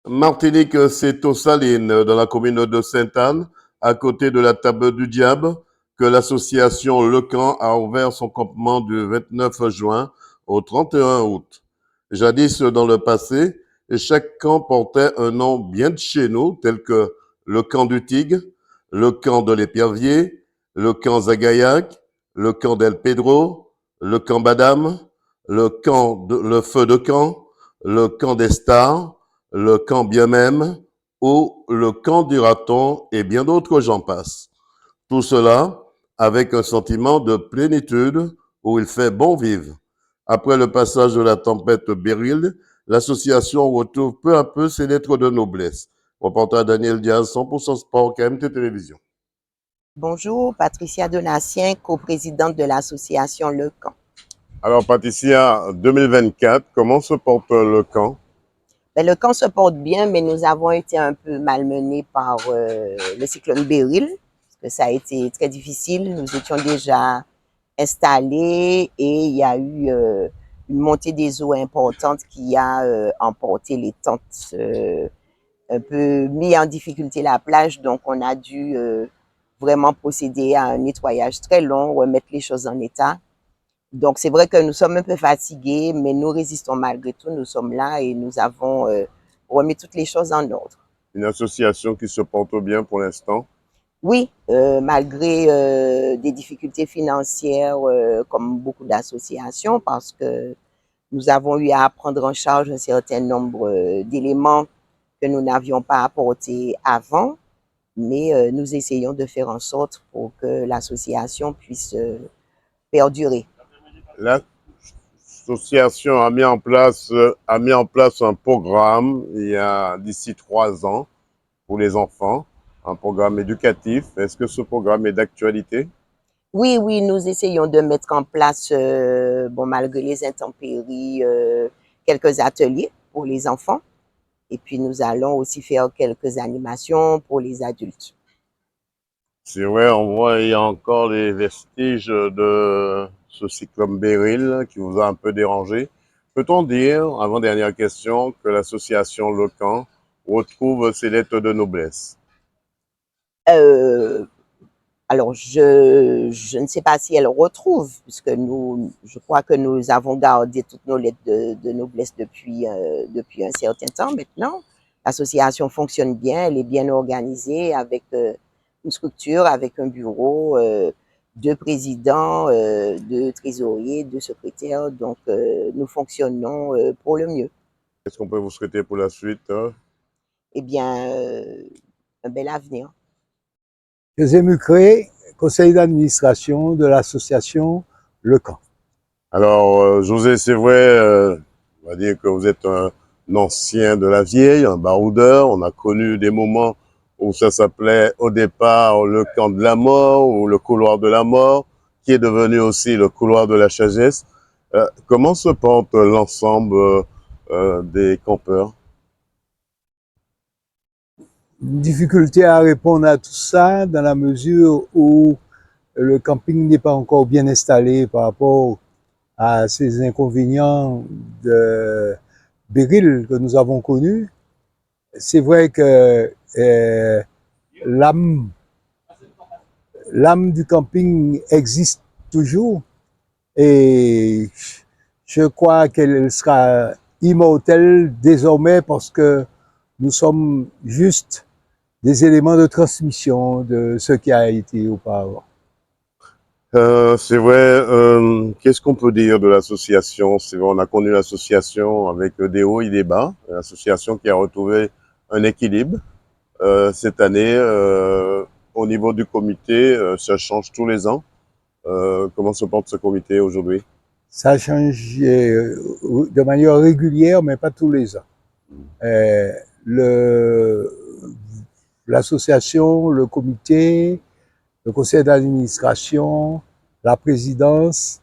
Martinique, c'est aux Salines, dans la commune de Sainte-Anne, à côté de la Table du Diable, que l'association Le Camp a ouvert son campement du 29 juin au 31 août. Jadis, dans le passé, chaque camp portait un nom bien de chez nous, tel que le camp du Tigre, le camp de l'Épervier, le camp Zagayac, le camp d'El Pedro, le camp Badam, le feu de camp, le camp des Stars, le camp bien-même ou le camp du raton et bien d'autres j'en passe. Tout cela avec un sentiment de plénitude où il fait bon vivre. Après le passage de la tempête Beryl, l'association retrouve peu à peu ses lettres de noblesse. Reporter Daniel Diaz, 100% Sport, KMT Télévision. Bonjour, Patricia Donatien, coprésidente de l'association Le Camp. Alors Patricia, 2024, comment se porte le camp? Le camp se porte bien, mais nous avons été un peu malmenés par le cyclone Beryl, parce que ça a été très difficile. Nous étions déjà installés et il y a eu une montée des eaux importante qui a emporté les tentes, un peu mis en difficulté la plage. Donc, on a dû vraiment procéder à un nettoyage très long, remettre les choses en état. Donc, c'est vrai que nous sommes un peu fatigués, mais nous résistons malgré tout. Nous sommes là et nous avons remis toutes les choses en ordre. Une association qui se porte bien pour l'instant? Oui, malgré des difficultés financières, comme beaucoup d'associations, parce que nous avons eu à prendre en charge un certain nombre d'éléments que nous n'avions pas apportés avant, mais nous essayons de faire en sorte pour que l'association puisse perdurer. L'association a mis en place un programme il y a d'ici 3 ans pour les enfants, un programme éducatif. Est-ce que ce programme est d'actualité? Oui, oui, nous essayons de mettre en place, bon, malgré les intempéries, quelques ateliers pour les enfants. Et puis, nous allons aussi faire quelques animations pour les adultes. C'est vrai, on voit il y a encore les vestiges de ce cyclone Beryl qui vous a un peu dérangé. Peut-on dire, avant-dernière question, que l'association Le Camp retrouve ses lettres de noblesse? Euh, alors, je ne sais pas si elle retrouve, puisque je crois que nous avons gardé toutes nos lettres de noblesse depuis un certain temps maintenant. L'association fonctionne bien, elle est bien organisée avec une structure, avec un bureau, deux présidents, deux trésoriers, deux secrétaires. Donc, nous fonctionnons pour le mieux. Qu'est-ce qu'on peut vous souhaiter pour la suite? Eh bien, un bel avenir. José Mucré, conseiller d'administration de l'association Le Camp. Alors, José, c'est vrai, on va dire que vous êtes un ancien de la vieille, un baroudeur. On a connu des moments où ça s'appelait au départ le camp de la mort ou le couloir de la mort, qui est devenu aussi le couloir de la sagesse. Comment se porte l'ensemble des campeurs? Une difficulté à répondre à tout ça dans la mesure où le camping n'est pas encore bien installé par rapport à ces inconvénients de Beryl que nous avons connus. C'est vrai que l'âme du camping existe toujours et je crois qu'elle sera immortelle désormais parce que nous sommes juste des éléments de transmission de ce qui a été auparavant. C'est vrai, qu'est-ce qu'on peut dire de l'association? C'est vrai, on a connu l'association avec des hauts et des bas, l'association qui a retrouvé un équilibre. Cette année, au niveau du comité, ça change tous les ans. Comment se porte ce comité aujourd'hui? Ça change de manière régulière, mais pas tous les ans. L'association, le comité, le conseil d'administration, la présidence,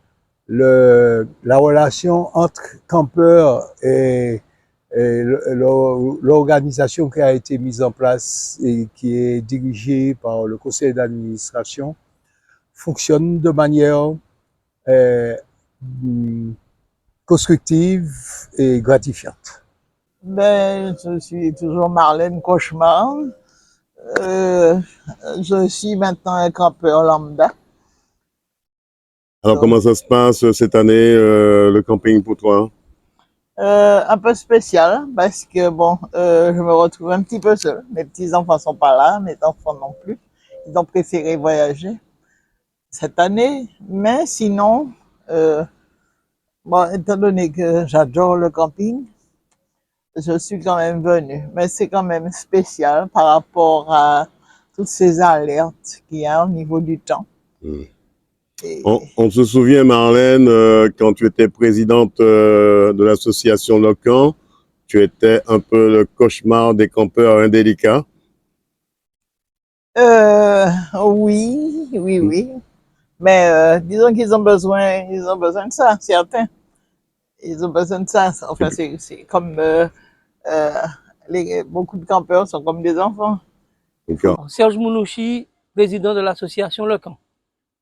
la relation entre campeurs et l'organisation qui a été mise en place et qui est dirigée par le conseil d'administration fonctionne de manière constructive et gratifiante. Ben, je suis toujours Marlène Cauchemar. Euh, je suis maintenant un campeur lambda. Alors, Donc, comment ça se passe cette année, le camping pour toi? un peu spécial parce que bon, je me retrouve un petit peu seule. Mes petits-enfants sont pas là, mes enfants non plus. Ils ont préféré voyager cette année. Mais sinon, euh, bon, étant donné que j'adore le camping, je suis quand même venue. Mais c'est quand même spécial par rapport à toutes ces alertes qu'il y a au niveau du temps. Hmm. Et On se souvient, Marlène, quand tu étais présidente de l'association Locan, tu étais un peu le cauchemar des campeurs indélicats. oui, oui, Hmm. oui. Mais disons ils ont besoin de ça, certains. Ils ont besoin de ça. Et Enfin, puis, c'est comme euh, beaucoup de campeurs sont comme des enfants. Il faut. Serge Mounouchi, président de l'association Le Camp.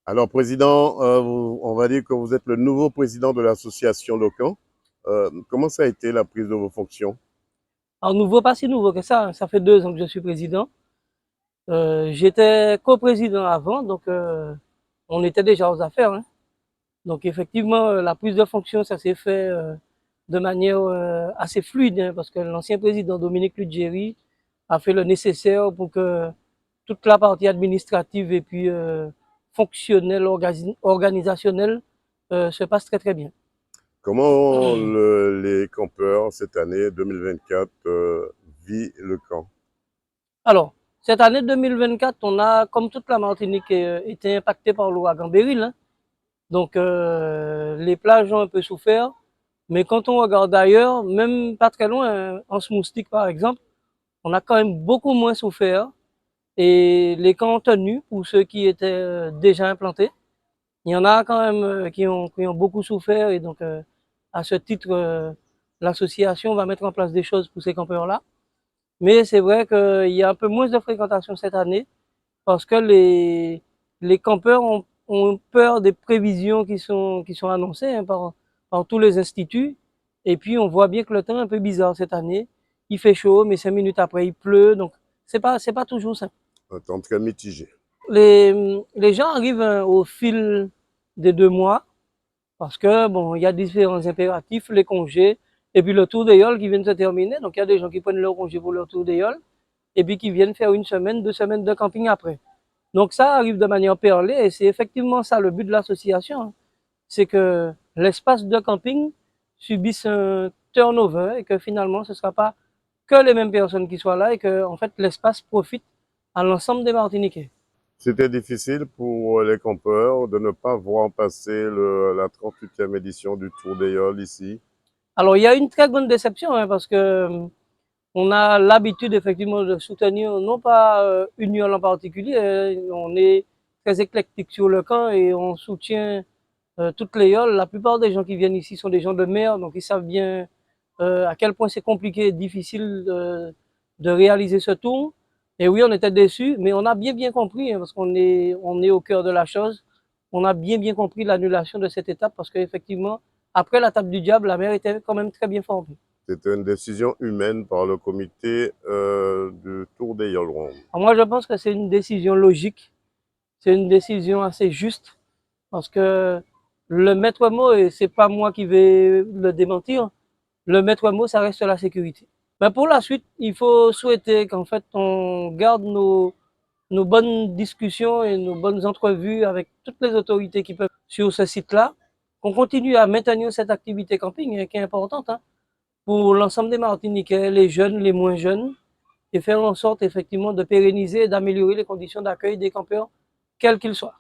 alors, président, on va dire que vous êtes le nouveau président de l'association Locan. Comment ça a été la prise de vos fonctions? Alors, nouveau, pas si nouveau que ça fait 2 ans que je suis président. J'étais coprésident avant, donc on était déjà aux affaires, hein. Donc, effectivement, la prise de fonction, ça s'est fait de manière assez fluide, hein, parce que l'ancien président Dominique Ludgeri a fait le nécessaire pour que toute la partie administrative et puis fonctionnelle, organisationnelle se passe très très bien. Comment les campeurs, cette année 2024, vit le camp? Alors, cette année 2024, on a, comme toute la Martinique, été impacté par l'ouragan Beryl, hein. Donc, les plages ont un peu souffert. Mais quand on regarde ailleurs, même pas très loin, en Moustique par exemple, on a quand même beaucoup moins souffert. Et les camps ont tenu pour ceux qui étaient déjà implantés. Il y en a quand même qui ont beaucoup souffert. Et donc, à ce titre, l'association va mettre en place des choses pour ces campeurs-là. Mais c'est vrai qu'il y a un peu moins de fréquentation cette année parce que les campeurs ont peur des prévisions qui sont annoncées, hein, par tous les instituts. Et puis, on voit bien que le temps est un peu bizarre cette année. Il fait chaud, mais 5 minutes après, il pleut. Donc, c'est pas toujours simple. Un temps très mitigé. Les gens arrivent au fil des 2 mois parce que, bon, il y a différents impératifs, les congés, et puis le tour des Yoles qui vient de se terminer. Donc, il y a des gens qui prennent leur congé pour leur tour des Yoles et puis qui viennent faire 1 semaine, 2 semaines de camping après. Donc ça arrive de manière perlée et c'est effectivement ça le but de l'association, hein. C'est que l'espace de camping subisse un turnover et que finalement ce ne sera pas que les mêmes personnes qui soient là et que en fait l'espace profite à l'ensemble des Martiniquais. C'était difficile pour les campeurs de ne pas voir passer la 38e édition du Tour des Yoles ici. Alors il y a une très grande déception, hein, parce que on a l'habitude effectivement de soutenir non pas une yole en particulier, on est très éclectique sur le camp et on soutient toutes les yoles. La plupart des gens qui viennent ici sont des gens de mer, donc ils savent bien à quel point c'est compliqué et difficile de réaliser ce tour. Et oui, on était déçus, mais on a bien compris, hein, parce on est au cœur de la chose. On a bien compris l'annulation de cette étape parce qu'effectivement, après la table du diable, la mer était quand même très bien formée. C'était une décision humaine par le comité du Tour des Yoles Rondes. Moi, je pense que c'est une décision logique, c'est une décision assez juste, parce que le maître mot, et c'est pas moi qui vais le démentir, le maître mot, ça reste la sécurité. Mais pour la suite, il faut souhaiter qu'en fait, on garde nos bonnes discussions et nos bonnes entrevues avec toutes les autorités qui peuvent sur ce site-là, qu'on continue à maintenir cette activité camping, hein, qui est importante, hein, pour l'ensemble des Martiniquais, les jeunes, les moins jeunes, et faire en sorte effectivement de pérenniser et d'améliorer les conditions d'accueil des campeurs, quels qu'ils soient.